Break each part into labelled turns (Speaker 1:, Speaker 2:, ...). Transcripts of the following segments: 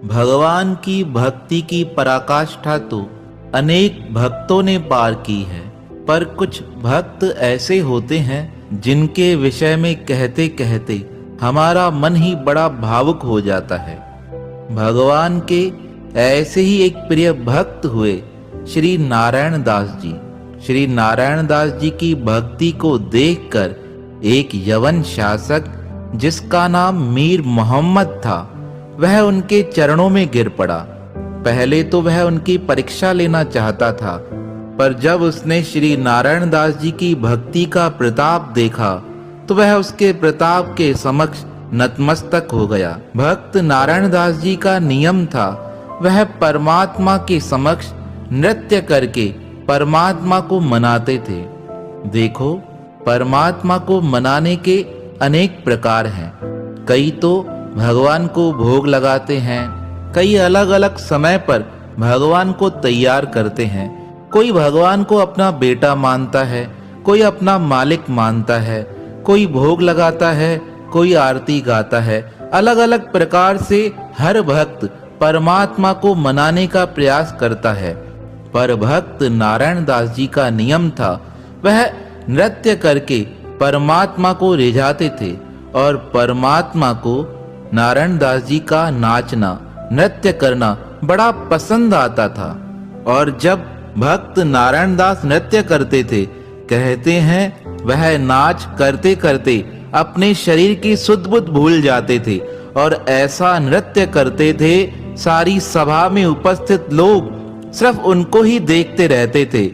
Speaker 1: भगवान की भक्ति की पराकाष्ठा तो अनेक भक्तों ने पार की है, पर कुछ भक्त ऐसे होते हैं जिनके विषय में कहते कहते हमारा मन ही बड़ा भावुक हो जाता है। भगवान के ऐसे ही एक प्रिय भक्त हुए श्री नारायण दास जी। श्री नारायण दास जी की भक्ति को देखकर एक यवन शासक जिसका नाम मीर मोहम्मद था, वह उनके चरणों में गिर पड़ा। पहले तो वह उनकी परीक्षा लेना चाहता था, पर जब उसने श्री नारायण दास जी की भक्ति का प्रताप देखा तो वह उसके प्रताप के समक्ष नतमस्तक हो गया। भक्त नारायण दास जी का नियम था, वह परमात्मा के समक्ष नृत्य करके परमात्मा को मनाते थे। देखो, परमात्मा को मनाने के अनेक प्रकार हैं। कई तो भगवान को भोग लगाते हैं, कई अलग अलग समय पर भगवान को तैयार करते हैं। कोई भगवान को अपना बेटा मानता है, कोई अपना मालिक मानता है, कोई भोग लगाता है, कोई आरती गाता है। अलग अलग प्रकार से हर भक्त परमात्मा को मनाने का प्रयास करता है। पर भक्त नारायण दास जी का नियम था, वह नृत्य करके परमात्मा को रिझाते थे और परमात्मा को नारायण दास जी का नाचना, नृत्य करना बड़ा पसंद आता था। और जब भक्त नारायण दास नृत्य करते थे, कहते हैं वह नाच करते करते अपने शरीर की सुध बुध भूल जाते थे और ऐसा नृत्य करते थे, सारी सभा में उपस्थित लोग सिर्फ उनको ही देखते रहते थे।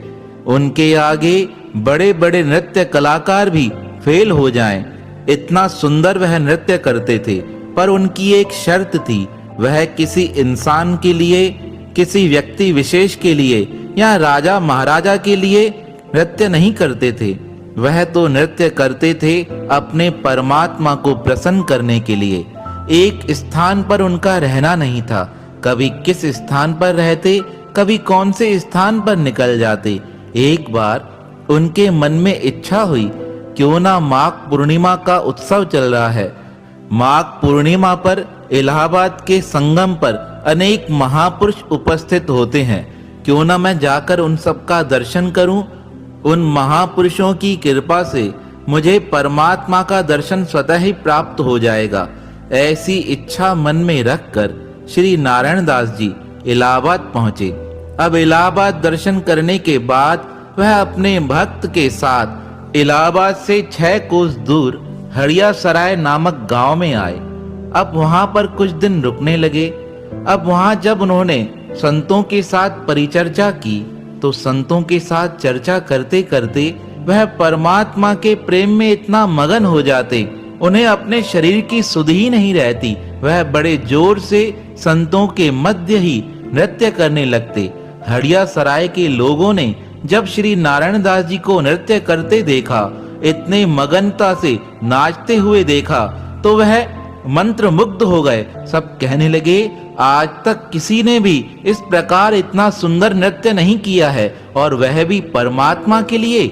Speaker 1: उनके आगे बड़े बड़े नृत्य कलाकार भी फेल हो जाएं, इतना सुंदर वह नृत्य करते थे। पर उनकी एक शर्त थी, वह किसी इंसान के लिए, किसी व्यक्ति विशेष के लिए या राजा महाराजा के लिए नृत्य नहीं करते थे। वह तो नृत्य करते थे अपने परमात्मा को प्रसन्न करने के लिए। एक स्थान पर उनका रहना नहीं था, कभी किस स्थान पर रहते, कभी कौन से स्थान पर निकल जाते। एक बार उनके मन में इच्छा हुई, क्यों ना माघ पूर्णिमा का उत्सव चल रहा है, माघ पूर्णिमा पर इलाहाबाद के संगम पर अनेक महापुरुष उपस्थित होते हैं, क्यों ना मैं जाकर उन सब का दर्शन करूं। उन महापुरुषों की कृपा से मुझे परमात्मा का दर्शन स्वतः ही प्राप्त हो जाएगा। ऐसी इच्छा मन में रखकर श्री नारायण दास जी इलाहाबाद पहुंचे। अब इलाहाबाद दर्शन करने के बाद वह अपने भक्त के साथ इलाहाबाद से 6 कोस दूर हड़िया सराय नामक गांव में आए। अब वहां पर कुछ दिन रुकने लगे। अब वहां जब उन्होंने संतों के साथ परिचर्चा की तो संतों के साथ चर्चा करते करते वह परमात्मा के प्रेम में इतना मगन हो जाते, उन्हें अपने शरीर की सुध ही नहीं रहती। वह बड़े जोर से संतों के मध्य ही नृत्य करने लगते। हड़िया सराय के लोगों ने जब श्री नारायण दास जी को नृत्य करते देखा, इतने मगनता से नाचते हुए देखा, तो वह मंत्र मुग्ध हो गए। सब कहने लगे, आज तक किसी ने भी इस प्रकार इतना सुंदर नृत्य नहीं किया है, और वह भी परमात्मा के लिए।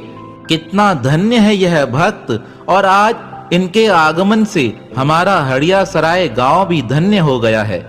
Speaker 1: कितना धन्य है यह भक्त, और आज इनके आगमन से हमारा हड़िया सराय गांव भी धन्य हो गया है।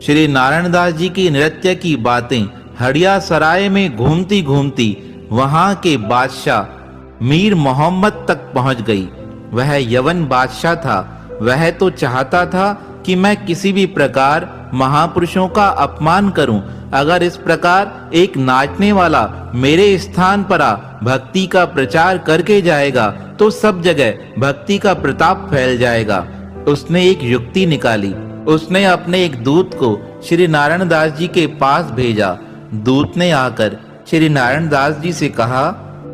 Speaker 1: श्री नारायण दास जी की नृत्य की बातें हड़िया सराय में घूमती घूमती वहां के बादशाह मीर मोहम्मद तक पहुंच गई। वह यवन बादशाह था। वह तो चाहता था कि मैं किसी भी प्रकार महापुरुषों का अपमान करूं। अगर इस प्रकार एक नाचने वाला मेरे स्थान पर आ भक्ति का प्रचार करके जाएगा तो सब जगह भक्ति का प्रताप फैल जाएगा। उसने एक युक्ति निकाली। उसने अपने एक दूत को श्री नारायण दास जी के पास भेजा। दूत ने आकर श्री नारायण दास जी से कहा,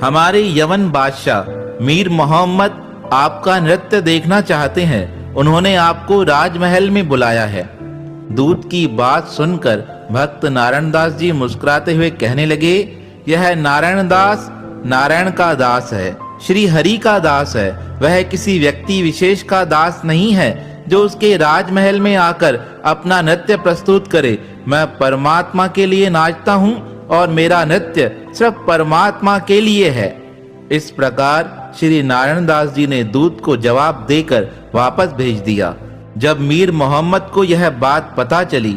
Speaker 1: हमारे यवन बादशाह मीर मोहम्मद आपका नृत्य देखना चाहते हैं, उन्होंने आपको राजमहल में बुलाया है। दूत की बात सुनकर भक्त नारायण दास जी मुस्कुराते हुए कहने लगे, यह नारायण दास नारायण का दास है, श्री हरि का दास है। वह किसी व्यक्ति विशेष का दास नहीं है जो उसके राजमहल में आकर अपना नृत्य प्रस्तुत करे। मैं परमात्मा के लिए नाचता हूँ और मेरा नृत्य सिर्फ परमात्मा के लिए है। इस प्रकार श्री नारायण दास जी ने दूत को जवाब देकर वापस भेज दिया। जब मीर मोहम्मद को यह बात पता चली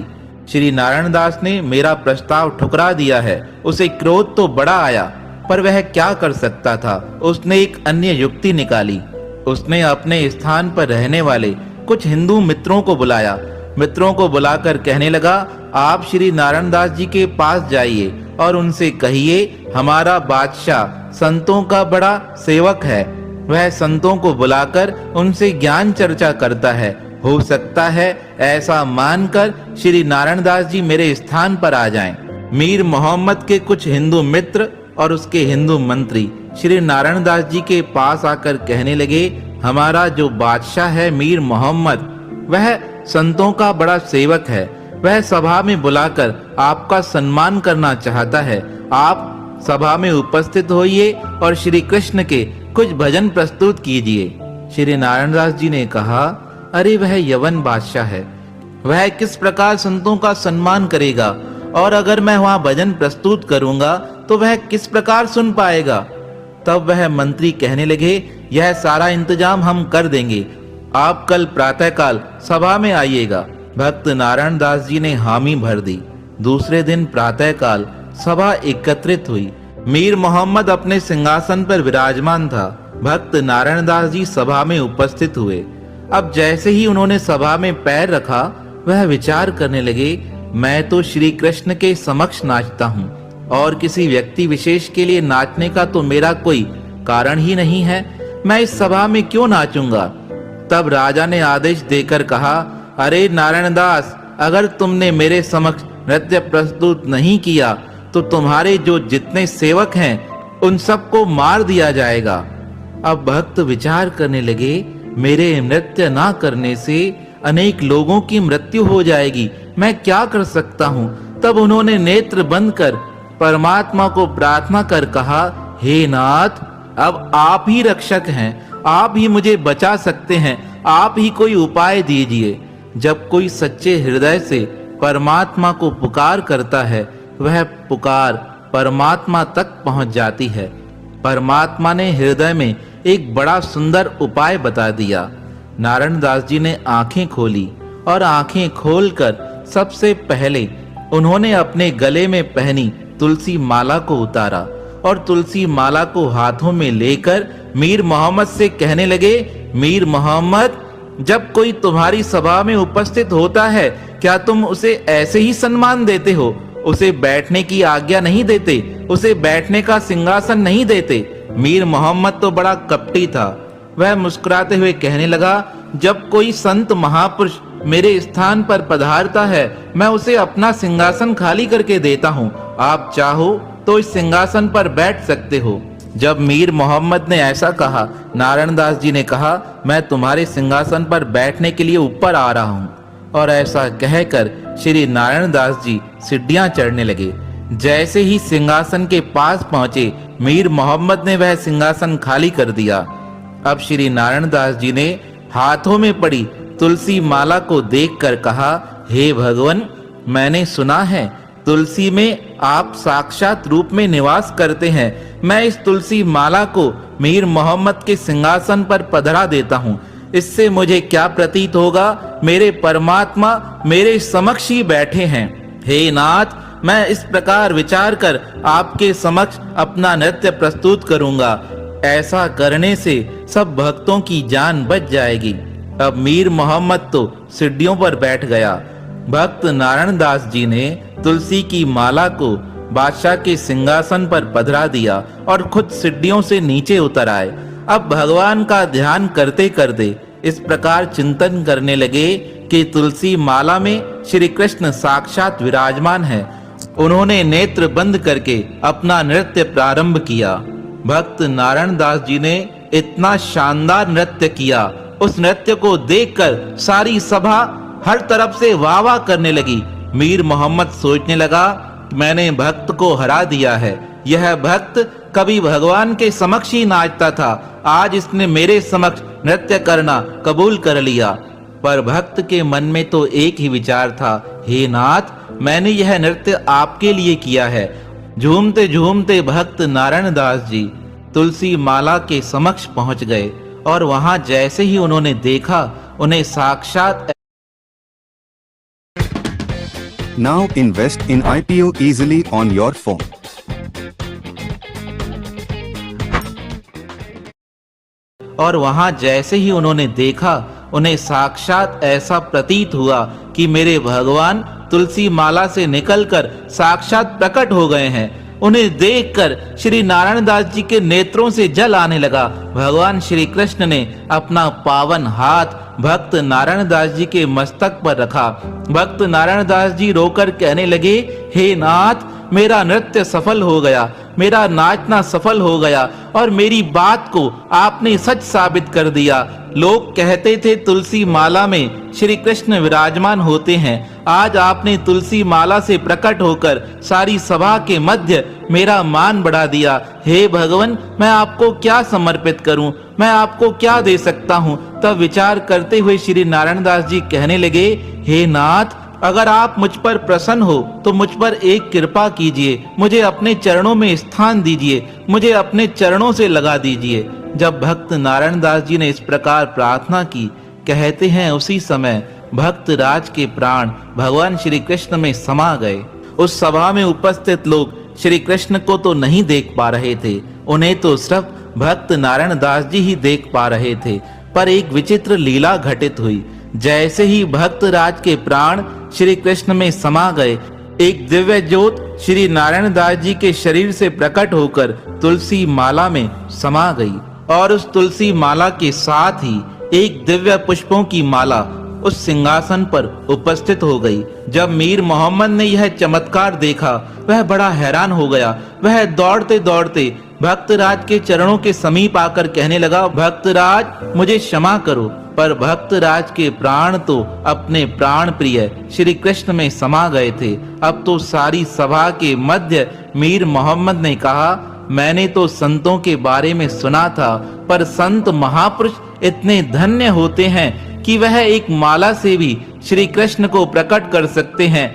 Speaker 1: श्री नारायण दास ने मेरा प्रस्ताव ठुकरा दिया है। उसे क्रोध तो बड़ा आया, पर वह क्या कर सकता था। उसने एक अन्य युक्ति निकाली। उसने अपने स्थान पर रहने वाले कुछ हिंदू मित्रों को बुलाया। मित्रों को बुलाकर कहने लगा, आप श्री नारायण दास जी के पास जाइए और उनसे कहिए, हमारा बादशाह संतों का बड़ा सेवक है। वह संतों को बुलाकर उनसे ज्ञान चर्चा करता है। हो सकता है ऐसा मानकर श्री नारायण दास जी मेरे स्थान पर आ जाएं। मीर मोहम्मद के कुछ हिंदू मित्र और उसके हिंदू मंत्री श्री नारायण दास जी के पास आकर कहने लगे, हमारा जो बादशाह है मीर मोहम्मद, वह संतों का बड़ा सेवक है। वह सभा में बुलाकर आपका सम्मान करना चाहता है। आप सभा में उपस्थित होइए और श्री कृष्ण के कुछ भजन प्रस्तुत कीजिए। श्री नारायण दास जी ने कहा, अरे वह यवन बादशाह है, वह किस प्रकार संतों का सम्मान करेगा, और अगर मैं वहां भजन प्रस्तुत करूंगा तो वह किस प्रकार सुन पाएगा। तब वह मंत्री कहने लगे, यह सारा इंतजाम हम कर देंगे, आप कल प्रातःकाल सभा में आइएगा। भक्त नारायण दास जी ने हामी भर दी। दूसरे दिन प्रातःकाल सभा एकत्रित हुई। मीर मोहम्मद अपने सिंहासन पर विराजमान था। भक्त नारायण दास जी सभा में उपस्थित हुए। अब जैसे ही उन्होंने सभा में पैर रखा, वह विचार करने लगे, मैं तो श्री कृष्ण के समक्ष नाचता हूँ और किसी व्यक्ति विशेष के लिए नाचने का तो मेरा कोई कारण ही नहीं है। मैं इस सभा में क्यों नाचूंगा। तब राजा ने आदेश देकर कहा, अरे नारायण दास, अगर तुमने मेरे समक्ष नृत्य प्रस्तुत नहीं किया तो तुम्हारे जो जितने सेवक हैं उन सबको मार दिया जाएगा। अब भक्त विचार करने लगे, मेरे नृत्य ना करने से अनेक लोगों की मृत्यु हो जाएगी, मैं क्या कर सकता हूँ। तब उन्होंने नेत्र बंद कर परमात्मा को प्रार्थना कर कहा, हे नाथ, अब आप ही रक्षक हैं, आप ही मुझे बचा सकते हैं, आप ही कोई उपाय दीजिए। जब कोई सच्चे हृदय से परमात्मा को पुकार करता है, वह पुकार परमात्मा तक पहुंच जाती है। परमात्मा ने हृदय में एक बड़ा सुंदर उपाय बता दिया। नारायण दास जी ने आंखें खोली और आंखें खोलकर सबसे पहले उन्होंने अपने गले में पहनी तुलसी माला को उतारा और तुलसी माला को हाथों में लेकर मीर मोहम्मद से कहने लगे, मीर मोहम्मद, जब कोई तुम्हारी सभा में उपस्थित होता है, क्या तुम उसे ऐसे ही सम्मान देते हो? उसे बैठने की आज्ञा नहीं देते, उसे बैठने का सिंहासन नहीं देते। मीर मोहम्मद तो बड़ा कपटी था। वह मुस्कुराते हुए कहने लगा, जब कोई संत महापुरुष मेरे स्थान पर पधारता है, मैं उसे अपना सिंहासन खाली करके देता हूँ। आप चाहो तो इस सिंहासन पर बैठ सकते हो। जब मीर मोहम्मद ने ऐसा कहा, नारायण दास जी ने कहा, मैं तुम्हारे सिंहासन पर बैठने के लिए ऊपर आ रहा हूँ। और ऐसा कहकर श्री नारायण दास जी सीढ़ियां चढ़ने लगे। जैसे ही सिंहासन के पास पहुंचे, मीर मोहम्मद ने वह सिंहासन खाली कर दिया। अब श्री नारायण दास जी ने हाथों में पड़ी तुलसी माला को देखकर कहा, हे भगवान, मैंने सुना है तुलसी में आप साक्षात रूप में निवास करते हैं। मैं इस तुलसी माला को मीर मोहम्मद के सिंहासन पर पधरा देता हूँ। इससे मुझे क्या प्रतीत होगा, मेरे परमात्मा मेरे समक्ष ही बैठे हैं। हे नाथ, मैं इस प्रकार विचार कर आपके समक्ष अपना नृत्य प्रस्तुत करूंगा। ऐसा करने से सब भक्तों की जान बच जाएगी। अब मीर मोहम्मद तो सीढ़ियों पर बैठ गया। भक्त नारायण दास जी ने तुलसी की माला को बादशाह के सिंहासन पर पधरा दिया और खुद सीढ़ियों से नीचे उतर आए। अब भगवान का ध्यान करते करते इस प्रकार चिंतन करने लगे कि तुलसी माला में श्री कृष्ण साक्षात विराजमान है। उन्होंने नेत्र बंद करके अपना नृत्य प्रारंभ किया। भक्त नारायण दास जी ने इतना शानदार नृत्य किया, उस नृत्य को देखकर सारी सभा हर तरफ से वाह वाह करने लगी। मीर मोहम्मद सोचने लगा, मैंने भक्त को हरा दिया है। यह भक्त कभी भगवान के समक्ष ही नाचता था, आज इसने मेरे समक्ष नृत्य करना कबूल कर लिया। पर भक्त के मन में तो एक ही विचार था, हे नाथ, मैंने यह नृत्य आपके लिए किया है। झूमते झूमते भक्त नारायण दास जी तुलसी माला के समक्ष पहुंच गए और वहां जैसे ही उन्होंने देखा, उन्हें साक्षात
Speaker 2: Now invest in IPO easily on your phone.
Speaker 1: और वहां जैसे ही उन्होंने देखा, उन्हें साक्षात ऐसा प्रतीत हुआ कि मेरे भगवान तुलसी माला से निकलकर साक्षात प्रकट हो गए हैं। उन्हें देखकर श्री नारायण दास जी के नेत्रों से जल आने लगा। भगवान श्री कृष्ण ने अपना पावन हाथ भक्त नारायण दास जी के मस्तक पर रखा। भक्त नारायण दास जी रोकर कहने लगे, हे नाथ, मेरा नृत्य सफल हो गया, मेरा नाचना सफल हो गया और मेरी बात को आपने सच साबित कर दिया। लोग कहते थे तुलसी माला में श्री कृष्ण विराजमान होते हैं। आज आपने तुलसी माला से प्रकट होकर सारी सभा के मध्य मेरा मान बढ़ा दिया। हे भगवान, मैं आपको क्या समर्पित करूं, मैं आपको क्या दे सकता हूं। तब विचार करते हुए श्री नारायण दास जी कहने लगे, हे नाथ, अगर आप मुझ पर प्रसन्न हो तो मुझ पर एक कृपा कीजिए, मुझे अपने चरणों में स्थान दीजिए, मुझे अपने चरणों से लगा दीजिए। जब भक्त नारायण दास जी ने इस प्रकार प्रार्थना की, कहते हैं उसी समय भक्त राज के प्राण भगवान श्री कृष्ण में समा गए। उस सभा में उपस्थित लोग श्री कृष्ण को तो नहीं देख पा रहे थे, उन्हें तो सिर्फ भक्त नारायण दास जी ही देख पा रहे थे। पर एक विचित्र लीला घटित हुई। जैसे ही भक्त राज के प्राण श्री कृष्ण में समा गए, एक दिव्य ज्योत श्री नारायण दास जी के शरीर से प्रकट होकर तुलसी माला में समा गई और उस तुलसी माला के साथ ही एक दिव्य पुष्पों की माला उस सिंहासन पर उपस्थित हो गई। जब मीर मोहम्मद ने यह चमत्कार देखा, वह बड़ा हैरान हो गया। वह दौड़ते दौड़ते भक्तराज के चरणों के समीप आकर कहने लगा, भक्तराज, मुझे क्षमा करो। पर भक्तराज के प्राण तो अपने प्राण प्रिय श्री कृष्ण में समा गए थे। अब तो सारी सभा के मध्य मीर मोहम्मद ने कहा, मैंने तो संतों के बारे में सुना था, पर संत महापुरुष इतने धन्य होते हैं कि वह एक माला से भी श्री कृष्ण को प्रकट कर सकते हैं।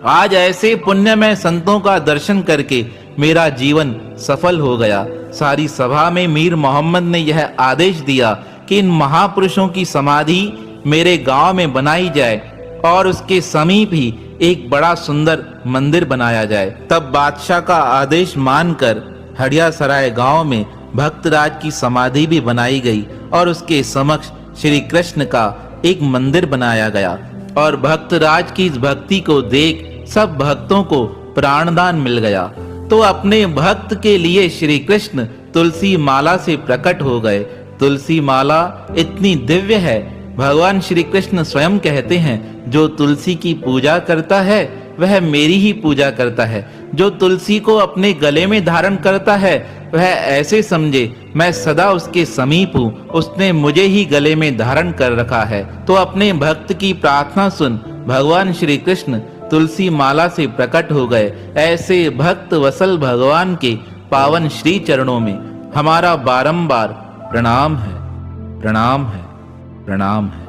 Speaker 1: आज ऐसे पुण्यमय संतों का दर्शन करके मेरा जीवन सफल हो गया। सारी सभा में मीर मोहम्मद ने यह आदेश दिया कि इन महापुरुषों की समाधि मेरे गांव में बनाई जाए और उसके समीप ही एक बड़ा सुंदर मंदिर बनाया जाए। तब बादशाह का आदेश मानकर हड़िया सराय गांव में भक्तराज की समाधि भी बनाई गई और उसके समक्ष श्री कृष्ण का एक मंदिर बनाया गया। और भक्तराज की इस भक्ति को देख सब भक्तों को प्राणदान मिल गया। तो अपने भक्त के लिए श्री कृष्ण तुलसी माला से प्रकट हो गए। तुलसी माला इतनी दिव्य है, भगवान श्री कृष्ण स्वयं कहते हैं, जो तुलसी की पूजा करता है वह मेरी ही पूजा करता है। जो तुलसी को अपने गले में धारण करता है वह ऐसे समझे मैं सदा उसके समीप हूँ, उसने मुझे ही गले में धारण कर रखा है। तो अपने भक्त की प्रार्थना सुन भगवान श्री कृष्ण तुलसी माला से प्रकट हो गए। ऐसे भक्त वसल भगवान के पावन श्री चरणों में हमारा बारंबार प्रणाम है, प्रणाम है, प्रणाम है।